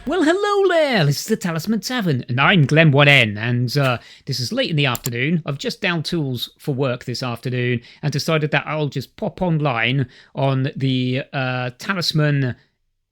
Well, hello there, this is the Talisman Tavern, and I'm Glenn 1N, and this is late in the afternoon. I've just downed tools for work this afternoon and decided that I'll just pop online on the Talisman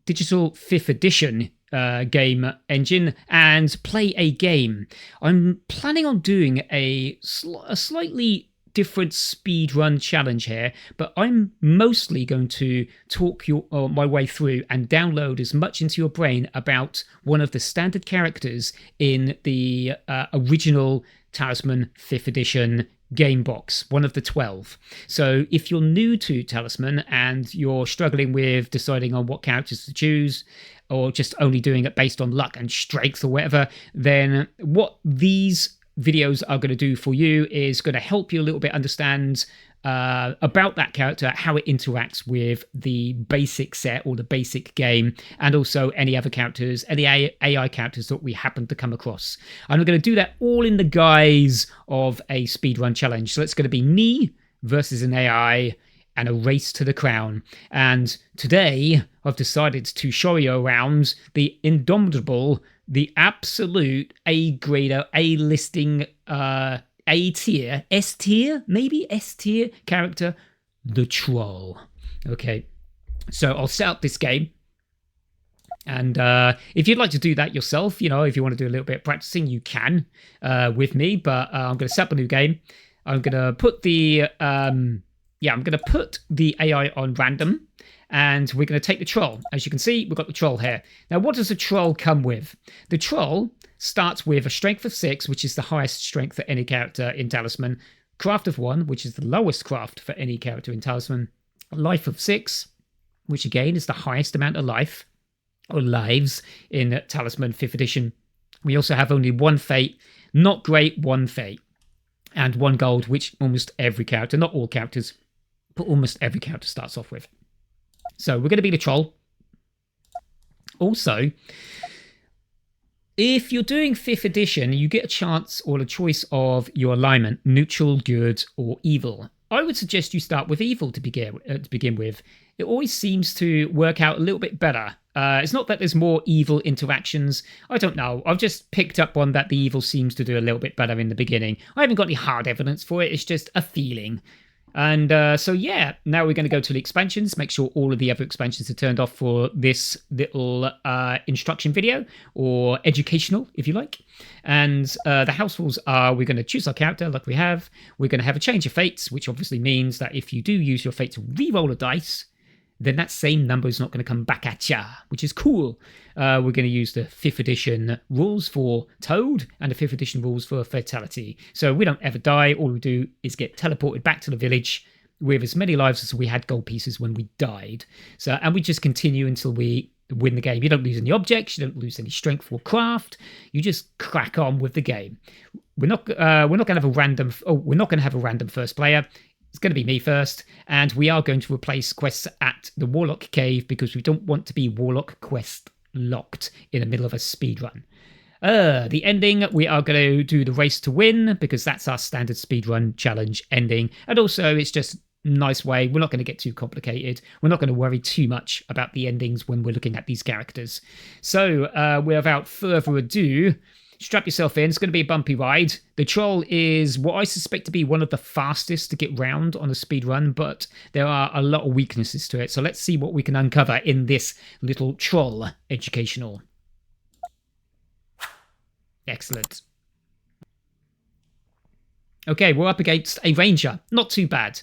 Digital 5th Edition game engine and play a game. I'm planning on doing a slightly different speedrun challenge here, but I'm mostly going to talk my way through and download as much into your brain about one of the standard characters in the original Talisman 5th Edition game box, one of the 12. So if you're new to Talisman and you're struggling with deciding on what characters to choose, or just only doing it based on luck and strength or whatever, then what these videos are going to do for you is going to help you a little bit understand about that character, how it interacts with the basic set or the basic game, and also any other characters, any AI characters that we happen to come across. And I'm going to do that all in the guise of a speedrun challenge. So it's going to be me versus an AI and a race to the crown. And today I've decided to show you around the indomitable, the absolute A-grader, A-listing, A-tier, S-tier, maybe S-tier character, the Troll. Okay, so I'll set up this game. And if you'd like to do that yourself, you know, if you want to do a little bit of practicing, you can with me. But I'm going to set up a new game. I'm going to put the... I'm going to put the AI on random, and we're going to take the Troll. As you can see, we've got the Troll here. Now, what does the Troll come with? The Troll starts with a strength of 6, which is the highest strength for any character in Talisman, craft of 1, which is the lowest craft for any character in Talisman, life of 6, which again is the highest amount of life, or lives, in Talisman 5th Edition. We also have only 1 fate, not great, 1 fate, and 1 gold, which almost every character, not all characters, but almost every character starts off with. So we're going to be the Troll. Also, if you're doing 5th edition, you get a chance or a choice of your alignment, neutral, good, or evil. I would suggest you start with evil to begin with. It always seems to work out a little bit better. It's not that there's more evil interactions. I don't know. I've just picked up on that the evil seems to do a little bit better in the beginning. I haven't got any hard evidence for it. It's just a feeling. And so, yeah, now we're going to go to the expansions, make sure all of the other expansions are turned off for this little instruction video, or educational, if you like. And the house rules are, we're going to choose our character like we have. We're going to have a change of fates, which obviously means that if you do use your fate to re-roll a dice, then that same number is not going to come back at ya, which is cool. We're going to use the 5th edition rules for Toad and the 5th edition rules for Fatality. So we don't ever die. All we do is get teleported back to the village with as many lives as we had gold pieces when we died. So, and we just continue until we win the game. You don't lose any objects. You don't lose any strength or craft. You just crack on with the game. We're not going to have a random. We're not going to have a random first player. It's going to be me first, and we are going to replace quests at the Warlock Cave because we don't want to be Warlock quest locked in the middle of a speedrun. The ending, we are going to do the race to win because that's our standard speedrun challenge ending, and also it's just a nice way. We're not going to get too complicated. We're not going to worry too much about the endings when we're looking at these characters. So without further ado, strap yourself in. It's going to be a bumpy ride. The Troll is what I suspect to be one of the fastest to get round on a speed run, but there are a lot of weaknesses to it. So let's see what we can uncover in this little Troll educational. Excellent. Okay, we're up against a Ranger. Not too bad.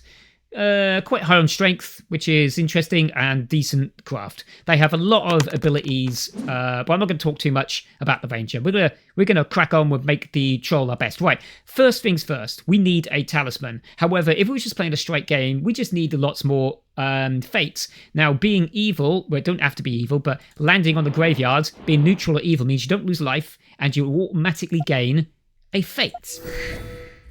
Quite high on strength, which is interesting, and decent craft. They have a lot of abilities, but I'm not going to talk too much about the Ranger. We're gonna crack on with make the Troll our best. Right, first things first, we need a talisman. However, if we were just playing a straight game, we just need lots more fates. Now, being evil, well, it don't have to be evil, but landing on the graveyard, being neutral or evil means you don't lose life, and you automatically gain a fate.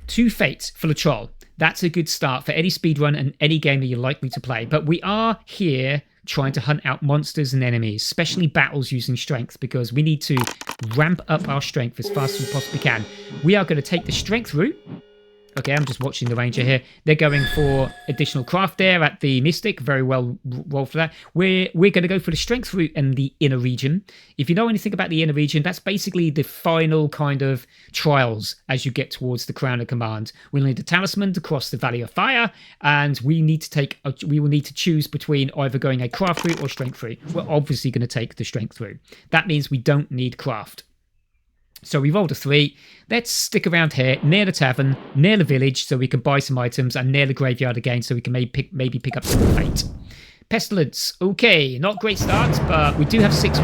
2 fates for the Troll. That's a good start for any speedrun and any game that you're likely to play. But we are here trying to hunt out monsters and enemies, especially battles using strength, because we need to ramp up our strength as fast as we possibly can. We are going to take the strength route, Okay, I'm just watching the Ranger here. They're going for additional craft there at the Mystic. Very well rolled for that. We're going to go for the Strength route in the inner region. If you know anything about the inner region, that's basically the final kind of trials as you get towards the Crown of Command. We'll need a Talisman to cross the Valley of Fire, and we will need to choose between either going a craft route or strength route. We're obviously going to take the strength route. That means we don't need craft. So we rolled a 3. Let's stick around here, near the tavern, near the village, so we can buy some items, and near the graveyard again, so we can maybe pick up some fate. Pestilence. Okay, not great start, but we do have 6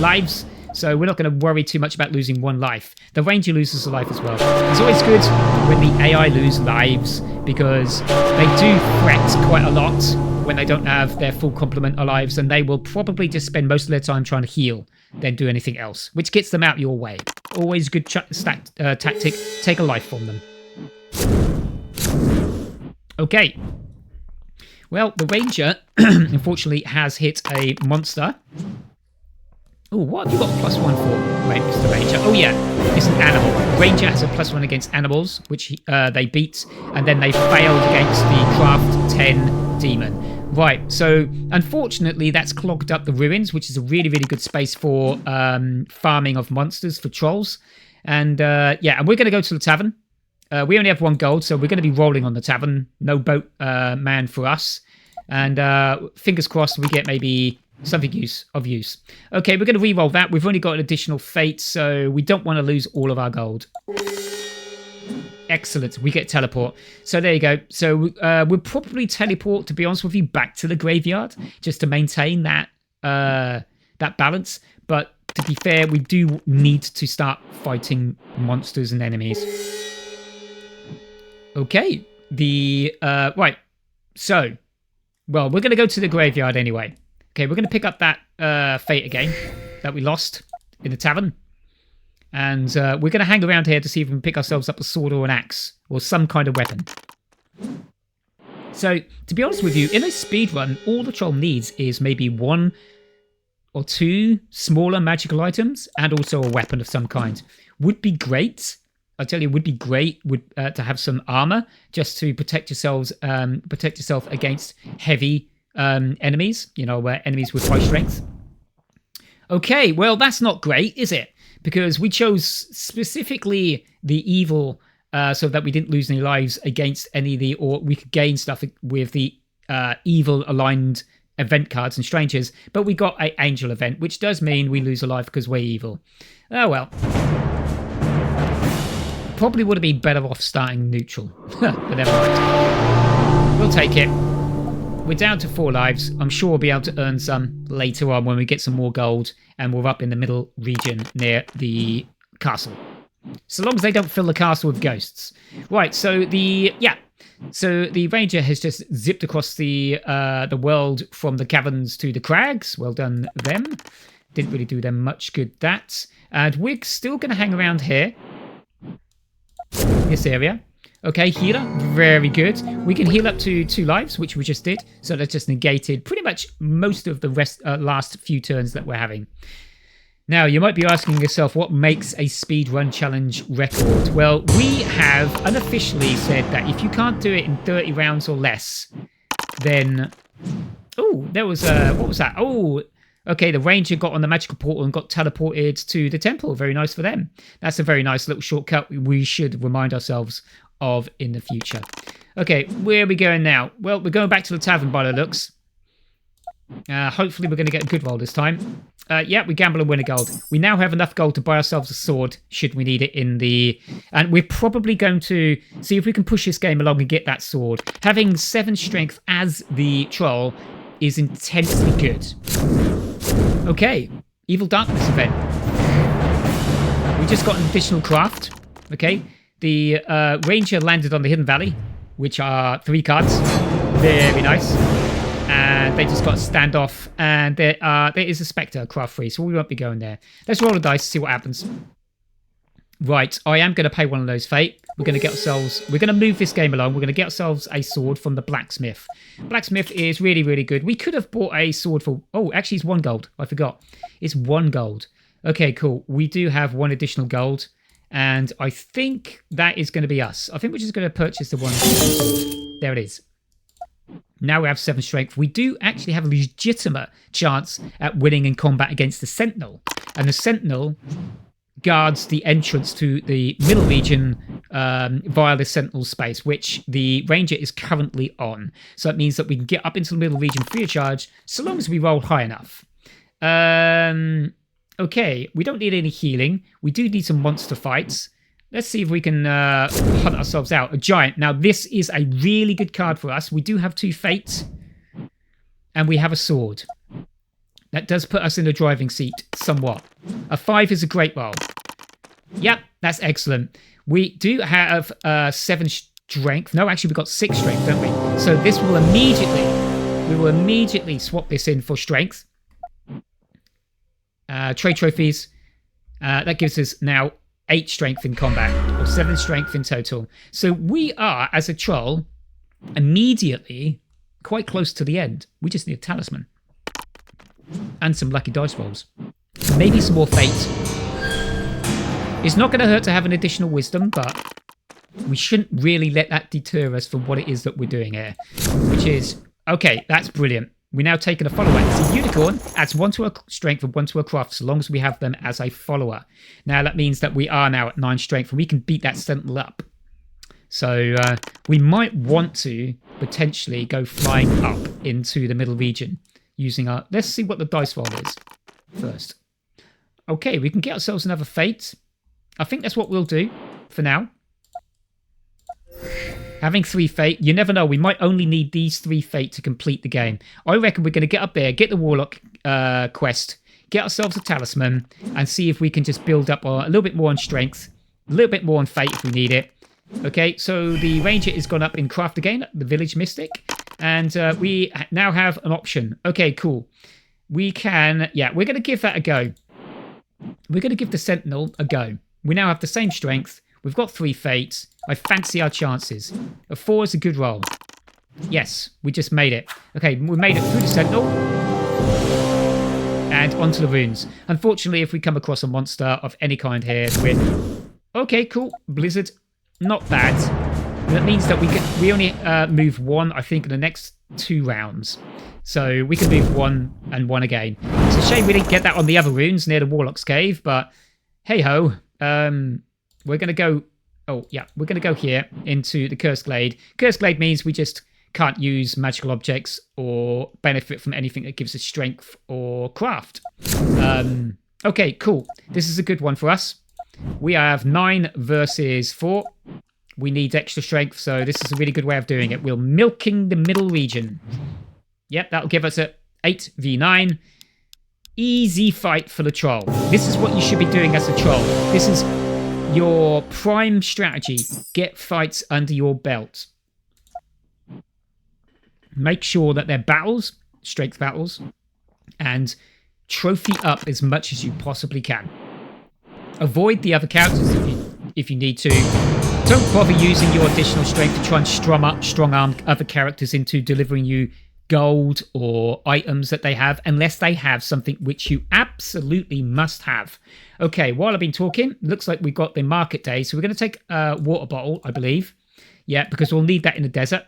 lives, so we're not going to worry too much about losing 1 life. The Ranger loses a life as well. It's always good when the AI lose lives, because they do fret quite a lot when they don't have their full complement of lives, and they will probably just spend most of their time trying to heal than do anything else, which gets them out your way. Always good tactic, take a life from them. Okay. Well, the Ranger, unfortunately, has hit a monster. Oh, what have you got a +1 for, Mr. Ranger? Oh, yeah, it's an animal. Ranger has a +1 against animals, which they beat, and then they failed against the Craft 10 demon. Right, so unfortunately that's clogged up the ruins, which is a really, really good space for farming of monsters for trolls. And yeah, and we're going to go to the tavern. We only have 1 gold, so we're going to be rolling on the tavern. No boat man for us. And fingers crossed we get maybe something of use. Okay, we're going to re-roll that. We've only got an additional fate, so we don't want to lose all of our gold. Excellent. We get teleport. So there you go. So we'll probably teleport, to be honest with you, back to the graveyard just to maintain that that balance. But to be fair, we do need to start fighting monsters and enemies. Okay. Right. So, well, we're going to go to the graveyard anyway. Okay, we're going to pick up that fate again that we lost in the tavern. And we're going to hang around here to see if we can pick ourselves up a sword or an axe or some kind of weapon. So, to be honest with you, in a speedrun, all the troll needs is maybe 1 or 2 smaller magical items and also a weapon of some kind. Would be great. I tell you, would be great to have some armor just to protect yourself against heavy enemies, you know, enemies with high strength. Okay, well, that's not great, is it? Because we chose specifically the evil so that we didn't lose any lives against any of the, or we could gain stuff with the evil aligned event cards and strangers, but we got an angel event, which does mean we lose a life because we're evil. Oh well. Probably would have been better off starting neutral, but never mind. We'll take it. We're down to 4 lives. I'm sure we'll be able to earn some later on when we get some more gold and we're up in the middle region near the castle. So long as they don't fill the castle with ghosts. Right, so the Ranger has just zipped across the world from the caverns to the crags. Well done them. Didn't really do them much good, that. And we're still going to hang around here. This area. Okay, healer, very good. We can heal up to 2 lives, which we just did. So that just negated pretty much most of the last few turns that we're having. Now, you might be asking yourself, what makes a speedrun challenge record? Well, we have unofficially said that if you can't do it in 30 rounds or less, then... Oh, there was a... What was that? Oh, okay, the Ranger got on the magical portal and got teleported to the temple. Very nice for them. That's a very nice little shortcut we should remind ourselves of in the future. Okay, where are we going now? Well, we're going back to the tavern by the looks. Hopefully we're going to get a good roll this time. Yeah, we gamble and win a gold. We now have enough gold to buy ourselves a sword should we need it in the... And we're probably going to see if we can push this game along and get that sword. Having 7 strength as the troll is intensely good. Okay, Evil Darkness event. We just got an additional craft. Okay, the Ranger landed on the Hidden Valley, which are 3 cards. Very nice. And they just got standoff. And there is a Spectre, craft 3, so we won't be going there. Let's roll the dice, see what happens. Right, I am going to pay one of those fate. We're going to move this game along. We're going to get ourselves a sword from the blacksmith. Blacksmith is really, really good. We could have bought a sword for... Oh, actually, it's 1 gold. I forgot. It's 1 gold. Okay, cool. We do have 1 additional gold. And I think that is going to be us. I think we're just going to purchase the one. There it is. Now we have 7 strength. We do actually have a legitimate chance at winning in combat against the Sentinel. And the Sentinel guards the entrance to the middle region via the Sentinel space, which the Ranger is currently on. So that means that we can get up into the middle region free of charge, so long as we roll high enough. Okay, we don't need any healing. We do need some monster fights. Let's see if we can hunt ourselves out. A giant. Now, this is a really good card for us. We do have 2 fates, and we have a sword. That does put us in the driving seat somewhat. A 5 is a great roll. Yep, that's excellent. We do have 7 strength. No, actually, we've got 6 strength, don't we? So this will immediately swap this in for strength. Trade trophies. That gives us now 8 strength in combat, or 7 strength in total. So we are, as a troll, immediately quite close to the end. We just need a talisman. And some lucky dice rolls. Maybe some more fate. It's not going to hurt to have an additional wisdom, but we shouldn't really let that deter us from what it is that we're doing here. Which is, okay, that's brilliant. We're now taking a follower. It's a unicorn, adds 1 to a strength and 1 to a craft, so long as we have them as a follower. Now that means that we are now at 9 strength, and we can beat that Sentinel up. So we might want to potentially go flying up into the middle region using our... Let's see what the dice roll is first. Okay, we can get ourselves another fate. I think that's what we'll do for now. Having 3 fate, you never know. We might only need these 3 fate to complete the game. I reckon we're going to get up there, get the Warlock quest, get ourselves a talisman, and see if we can just build up a little bit more on strength, a little bit more on fate if we need it. Okay, so the Ranger is gone up in craft again, the Village Mystic, and we now have an option. Okay, cool. We can, yeah, we're going to give that a go. We're going to give the Sentinel a go. We now have the same strength. We've got 3 fates. I fancy our chances. A 4 is a good roll. Yes, we just made it. Okay, we made it through the Sentinel. And onto the runes. Unfortunately, if we come across a monster of any kind here, we're... Okay, cool. Blizzard. Not bad. That means that we only move 1, I think, in the next 2 rounds. So we can move 1 and 1 again. It's a shame we didn't get that on the other runes near the Warlock's Cave, but hey-ho. We're going to go... Oh, yeah, we're going to go here into the Cursed Glade. Cursed Glade means we just can't use magical objects or benefit from anything that gives us strength or craft. Okay, cool. This is a good one for us. We have 9 versus 4. We need extra strength, so this is a really good way of doing it. We're milking the middle region. Yep, that'll give us a 8v9. Easy fight for the troll. This is what you should be doing as a troll. This is your prime strategy. Get fights under your belt. Make sure that they're battles, strength battles, and trophy up as much as you possibly can. Avoid the other characters if you need to. Don't bother using your additional strength to try and strong arm other characters into delivering you gold or items that they have, unless they have something which you absolutely must have. Okay, while I've been talking, looks like we've got the market day, so we're going to take a water bottle, I believe. Yeah, because we'll need that in the desert.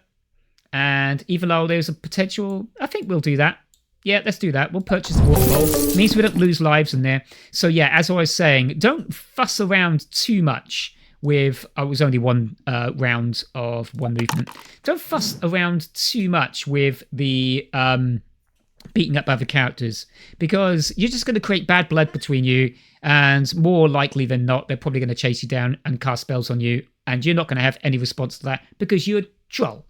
And even though there's a potential, I think we'll do that. Yeah, let's do that. We'll purchase the water bottle. It means we don't lose lives in there. So yeah, as I was saying, don't fuss around too much with... Oh, it was only 1 round of 1 movement. Don't fuss around too much with the beating up other characters, because you're just going to create bad blood between you, and more likely than not, they're probably going to chase you down and cast spells on you, and you're not going to have any response to that because you're a troll.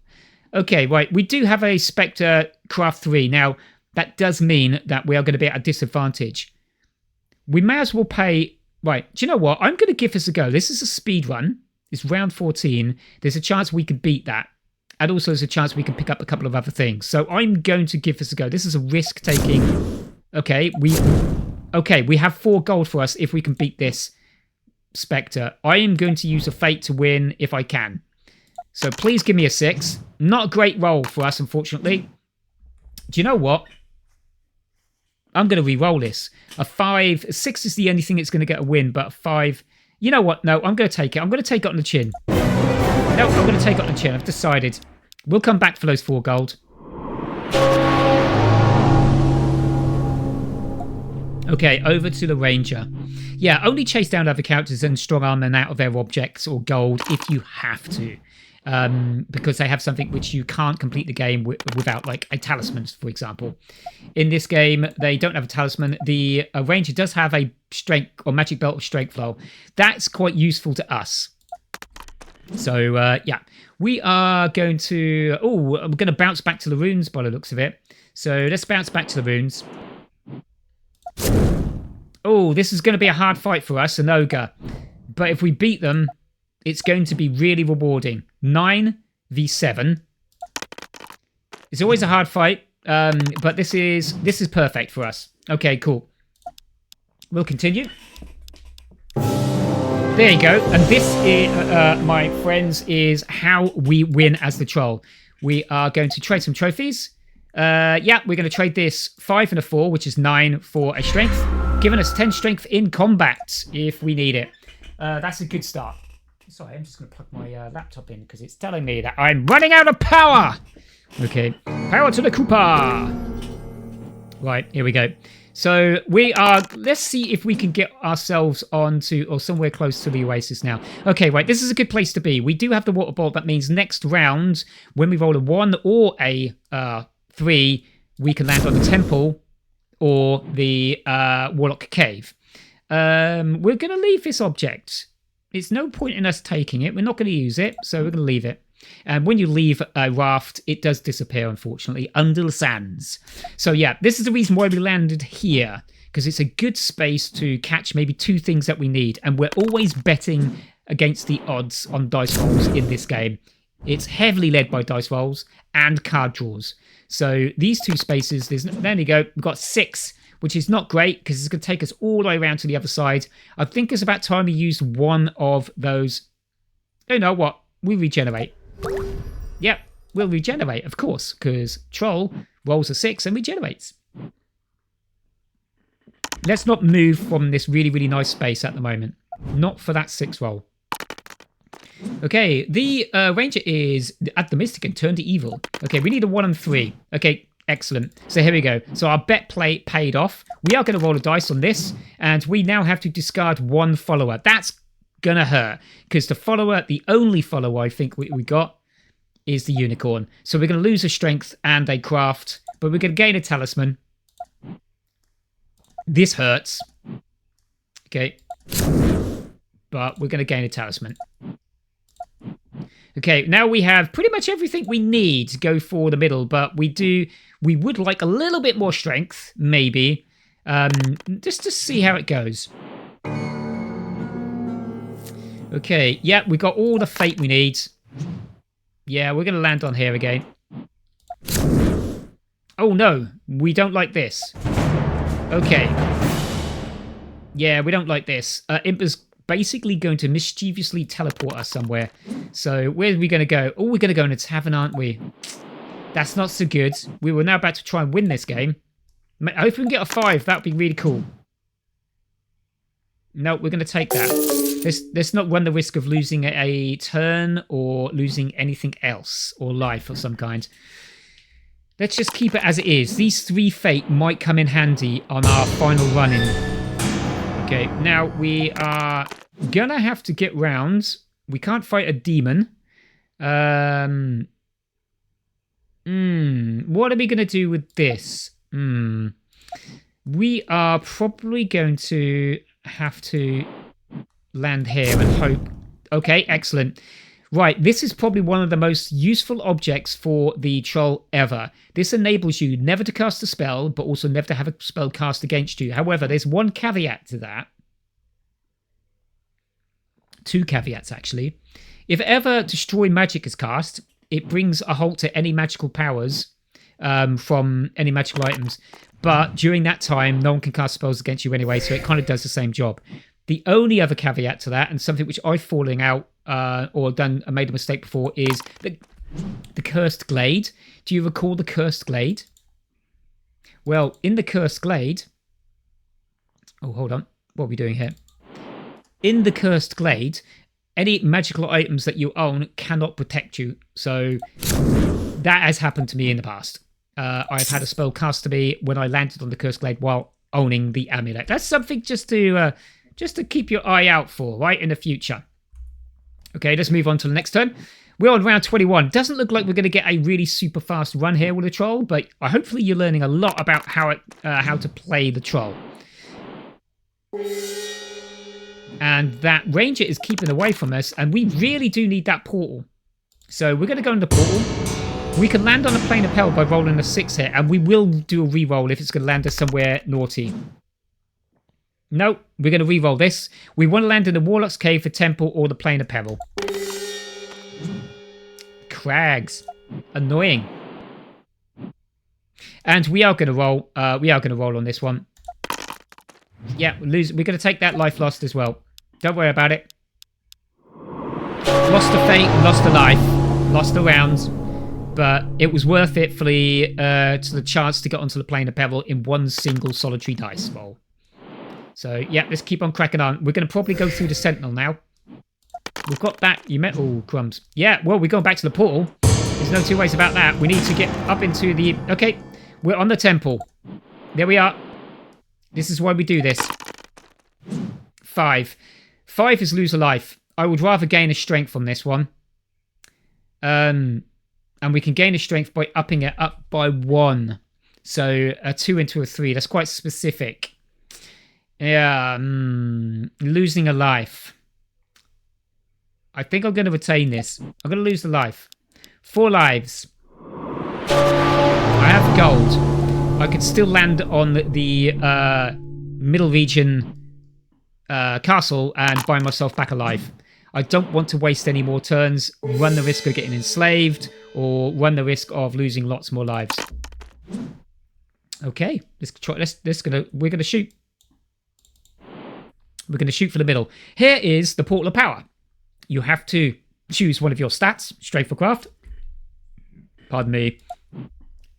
Okay, right. We do have a Spectre Craft 3. Now, that does mean that we are going to be at a disadvantage. We may as well pay... Right, do you know what? I'm going to give this a go. This is a speed run. It's round 14. There's a chance we could beat that. And also there's a chance we can pick up a couple of other things. So I'm going to give this a go. This is a risk-taking... Okay, we have 4 gold for us if we can beat this Spectre. I am going to use a fate to win if I can. So please give me a 6. Not a great roll for us, unfortunately. Do you know what? I'm going to re-roll this. A 5. A 6 is the only thing that's going to get a win, but a 5... You know what? No, I'm going to take it. I'm going to take it on the chin. No, I'm going to take it on the chin. I've decided. We'll come back for those 4 gold. Okay, over to the ranger. Yeah, only chase down other characters and strong arm them out of their objects or gold if you have to. Because they have something which you can't complete the game without, like a talisman, for example. In this game, they don't have a talisman. The ranger does have a strength or magic belt of strength flow. That's quite useful to us. So, yeah, we are going to... Oh, we're going to bounce back to the runes by the looks of it. So let's bounce back to the runes. Oh, this is going to be a hard fight for us, an ogre. But if we beat them, it's going to be really rewarding. 9v7. It's always a hard fight, but this is perfect for us. Okay, cool. We'll continue. There you go. And this, my friends, is how we win as the troll. We are going to trade some trophies. Yeah, we're going to trade this 5 and a 4, which is 9 for a strength, giving us 10 strength in combat if we need it. That's a good start. Sorry, I'm just going to plug my laptop in because it's telling me that I'm running out of power. Okay, power to the Cooper. Right, here we go. So we are, let's see if we can get ourselves onto, or somewhere close to the oasis now. Okay, right, this is a good place to be. We do have the water ball. That means next round, when we roll a 1 or a 3, we can land on the temple or the Warlock Cave. We're going to leave this object. It's no point in us taking it. We're not going to use it, so we're going to leave it. And when you leave a raft, it does disappear, unfortunately, under the sands. So yeah, this is the reason why we landed here, because it's a good space to catch maybe 2 things that we need. And we're always betting against the odds on dice rolls in this game. It's heavily led by dice rolls and card draws. So these 2 spaces, there you go, we've got 6, which is not great because it's going to take us all the way around to the other side. I think it's about time we used one of those. You know what? We regenerate. Yep, we'll regenerate, of course, because Troll rolls a 6 and regenerates. Let's not move from this really, really nice space at the moment. Not for that 6 roll. Okay, the ranger is at the mystic and turned to evil. Okay, we need a 1 and 3. Okay, excellent. So here we go. So our bet play paid off. We are going to roll a dice on this, and we now have to discard 1 follower. That's going to hurt, because the follower, the only follower I think we got, is the unicorn. So we're going to lose a strength and a craft, but we're going to gain a talisman. This hurts. Okay. But we're going to gain a talisman. Okay, now we have pretty much everything we need to go for the middle, but we would like a little bit more strength, maybe, just to see how it goes. Okay, yeah, we got all the fate we need. Yeah, we're going to land on here again. Oh no, we don't like this. Okay. Yeah, we don't like this. Imper's basically going to mischievously teleport us somewhere. So where are we going to go? Oh, we're going to go in a tavern, aren't we? That's not so good. We were now about to try and win this game. I hope we can get a 5. That would be really cool. No, we're going to take that. Let's not run the risk of losing a turn or losing anything else, or life of some kind. Let's just keep it as it is. These 3 fate might come in handy on our final run-in. Okay, now we are gonna have to get round. We can't fight a demon. What are we gonna do with this? We are probably going to have to land here and hope. Okay, excellent. Right, this is probably one of the most useful objects for the troll ever. This enables you never to cast a spell, but also never to have a spell cast against you. However, there's one caveat to that. 2 caveats, actually. If ever Destroy Magic is cast, it brings a halt to any magical powers from any magical items. But during that time, no one can cast spells against you anyway, so it kind of does the same job. The only other caveat to that, and something which I've fallen out or made a mistake before, is the Cursed Glade. Do you recall the Cursed Glade? Well, in the Cursed Glade... Oh, hold on. What are we doing here? in the Cursed Glade, any magical items that you own cannot protect you. So that has happened to me in the past. I've had a spell cast to me when I landed on the Cursed Glade while owning the amulet. That's something just to keep your eye out for, right, in the future. Okay, let's move on to the next turn. We're on round 21. Doesn't look like we're going to get a really super fast run here with the troll, but hopefully you're learning a lot about how to play the troll. And that ranger is keeping away from us, and we really do need that portal. So we're going to go in the portal. We can land on a plane of peril by rolling a 6 here, and we will do a re-roll if it's going to land us somewhere naughty. No, we're going to re-roll this. We want to land in the Warlock's Cave, the Temple, or the Plane of Peril. Crags. Annoying. And we are going to roll. We are going to roll on this one. Yeah, we're going to take that life lost as well. Don't worry about it. Lost a fate, lost a life, lost a round. But it was worth it for the chance to get onto the Plane of Peril in one single solitary dice roll. So, yeah, let's keep on cracking on. We're going to probably go through the Sentinel now. We've got that. Oh, crumbs. Yeah, well, we're going back to the portal. There's no two ways about that. We need to get up into the... Okay, we're on the temple. There we are. This is why we do this. 5. 5 is lose a life. I would rather gain a strength on this one. And we can gain a strength by upping it up by 1. So a 2 into a 3. That's quite specific. Yeah, losing a life. I think I'm going to retain this. I'm going to lose the life. 4 lives. I have gold. I could still land on the middle region castle and buy myself back alive. I don't want to waste any more turns, run the risk of getting enslaved, or run the risk of losing lots more lives. Okay, we're gonna shoot. We're gonna shoot for the middle. Here is the Portal of Power. You have to choose one of your stats, strength or craft. Pardon me.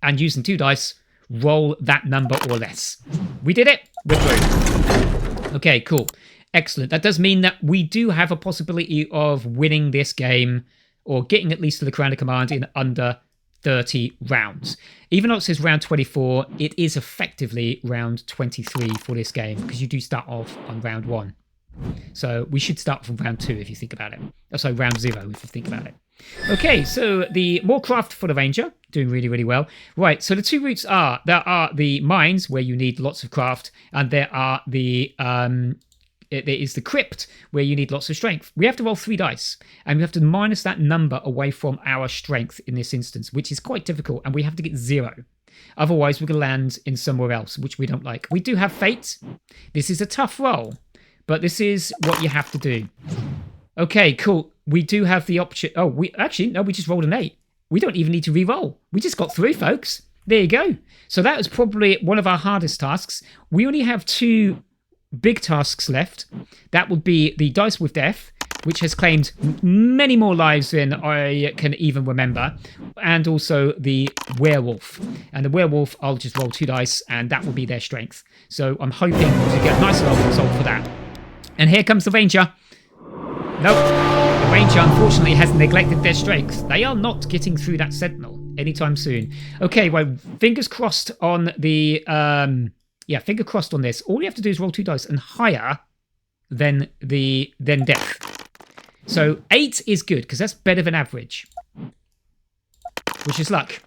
And using 2 dice, roll that number or less. We did it. We're through. Okay, cool. Excellent. That does mean that we do have a possibility of winning this game or getting at least to the Crown of Command in under 30 rounds. Even though it says round 24, it is effectively round 23 for this game because you do start off on round 1. So we should start from round 2 if you think about it. Oh, sorry, round 0 if you think about it. Okay, so the more craft for the Ranger, doing really, really well. Right, so the 2 routes are, there are the mines where you need lots of craft, and there are the, there is the crypt where you need lots of strength. We have to roll 3 dice, and we have to minus that number away from our strength in this instance, which is quite difficult, and we have to get 0. Otherwise, we're going to land in somewhere else, which we don't like. We do have fate. This is a tough roll, but this is what you have to do. Okay, cool. We do have the option. Oh, we just rolled an 8. We don't even need to re-roll. We just got through, folks. There you go. So that was probably one of our hardest tasks. We only have 2 big tasks left. That would be the Dice with Death, which has claimed many more lives than I can even remember, and also the Werewolf. And the Werewolf, I'll just roll 2 dice, and that will be their strength. So I'm hoping to get a nice little result for that. And here comes the Ranger. Nope. The Ranger, unfortunately, has neglected their strength. They are not getting through that Sentinel anytime soon. Okay, well, fingers crossed on the... finger crossed on this. All you have to do is roll 2 dice and higher than death. So 8 is good, because that's better than average. Which is luck.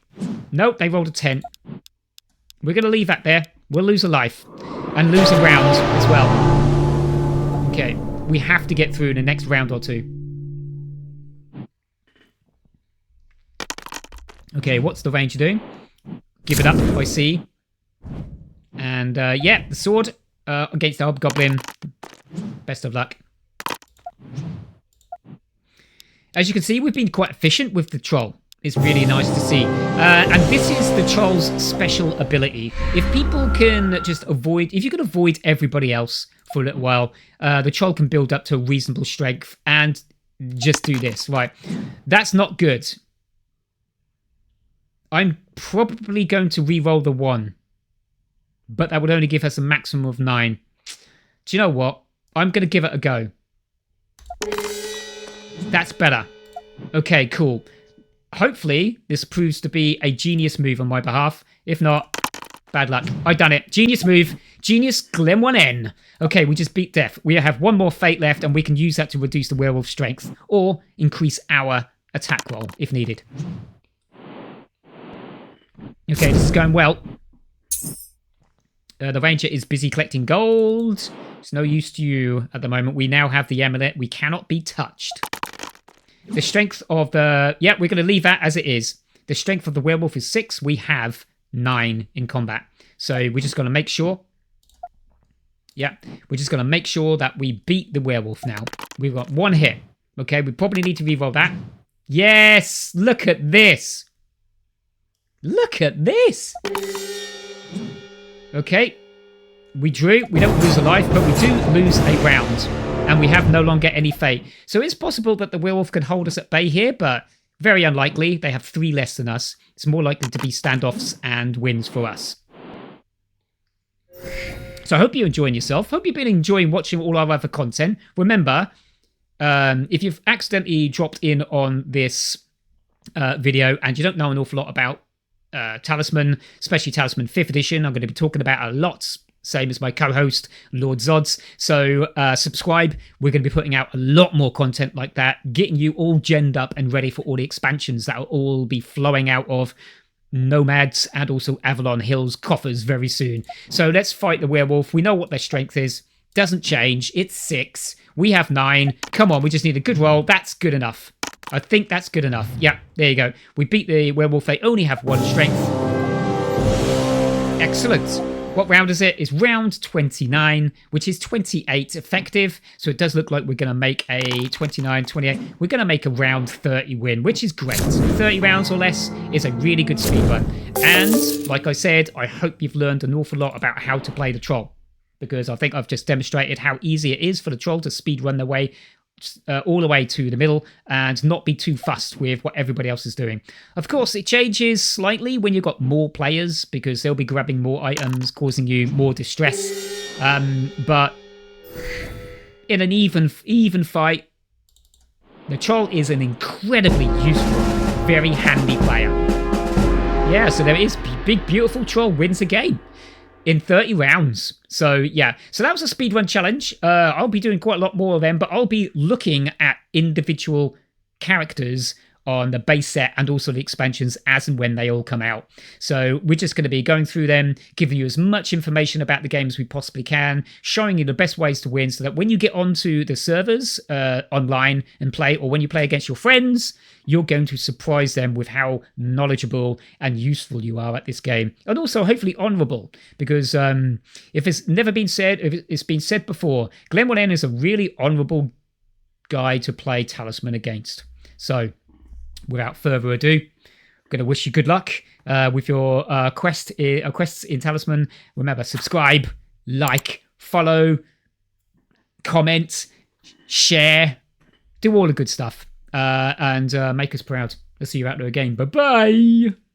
Nope, they rolled a 10. We're going to leave that there. We'll lose a life. And lose a round as well. Okay, we have to get through in the next round or 2. Okay, what's the Ranger doing? Give it up, I see. And the sword against the Hobgoblin. Best of luck. As you can see, we've been quite efficient with the Troll. It's really nice to see. And this is the Troll's special ability. If people can just avoid... If you can avoid everybody else for a little while, the Troll can build up to a reasonable strength and just do this. Right. That's not good. I'm probably going to re-roll the 1. But that would only give us a maximum of 9. Do you know what? I'm going to give it a go. That's better. Okay, cool. Hopefully, this proves to be a genius move on my behalf. If not, bad luck. I done it. Genius move. Genius Glen 1N. Okay, we just beat death. We have one more fate left, and we can use that to reduce the werewolf strength or increase our attack roll if needed. Okay, this is going well. The ranger is busy collecting gold. It's no use to you at the moment. We now have the amulet. We cannot be touched. The strength of the... Yeah, we're going to leave that as it is. The strength of the werewolf is 6. We have 9 in combat. So we're just going to make sure... Yeah, we're just going to make sure that we beat the werewolf now. We've got 1 hit. Okay, we probably need to reroll that. Yes! Look at this! Look at this! Okay, we drew. We don't lose a life, but we do lose a round. And we have no longer any fate. So it's possible that the werewolf can hold us at bay here, but very unlikely. They have 3 less than us. It's more likely to be standoffs and wins for us. So I hope you're enjoying yourself. Hope you've been enjoying watching all our other content. Remember, if you've accidentally dropped in on this video and you don't know an awful lot about Talisman, especially Talisman 5th edition, I'm going to be talking about a lot, same as my co-host, Lord Zods. So subscribe. We're going to be putting out a lot more content like that, getting you all genned up and ready for all the expansions that will all be flowing out of Nomads and also Avalon Hills coffers very soon. So let's fight the werewolf. We know what their strength is. Doesn't change. It's 6. We have 9. Come on, we just need a good roll. That's good enough. I think that's good enough. Yeah, there you go. We beat the werewolf. They only have 1 strength. Excellent. What round is it? It's round 29, which is 28 effective. So it does look like we're going to make a 29, 28. We're going to make a round 30 win, which is great. 30 rounds or less is a really good speedrun. And like I said, I hope you've learned an awful lot about how to play the troll, because I think I've just demonstrated how easy it is for the troll to speedrun their way all the way to the middle and not be too fussed with what everybody else is doing. Of course, it changes slightly when you've got more players because they'll be grabbing more items, causing you more distress. But in an even fight, the troll is an incredibly useful, very handy player. Yeah, so there is big, beautiful troll wins the game in 30 rounds. So yeah, so that was a speedrun challenge. I'll be doing quite a lot more of them, but I'll be looking at individual characters on the base set and also the expansions as and when they all come out. So we're just going to be going through them, giving you as much information about the game as we possibly can, showing you the best ways to win so that when you get onto the servers online and play, or when you play against your friends, you're going to surprise them with how knowledgeable and useful you are at this game. And also hopefully honourable, because if it's never been said, if it's been said before, Glen 1N is a really honourable guy to play Talisman against. So without further ado, I'm going to wish you good luck with your quests in Talisman. Remember, subscribe, like, follow, comment, share, do all the good stuff, and make us proud. I'll see you out there again. Bye-bye!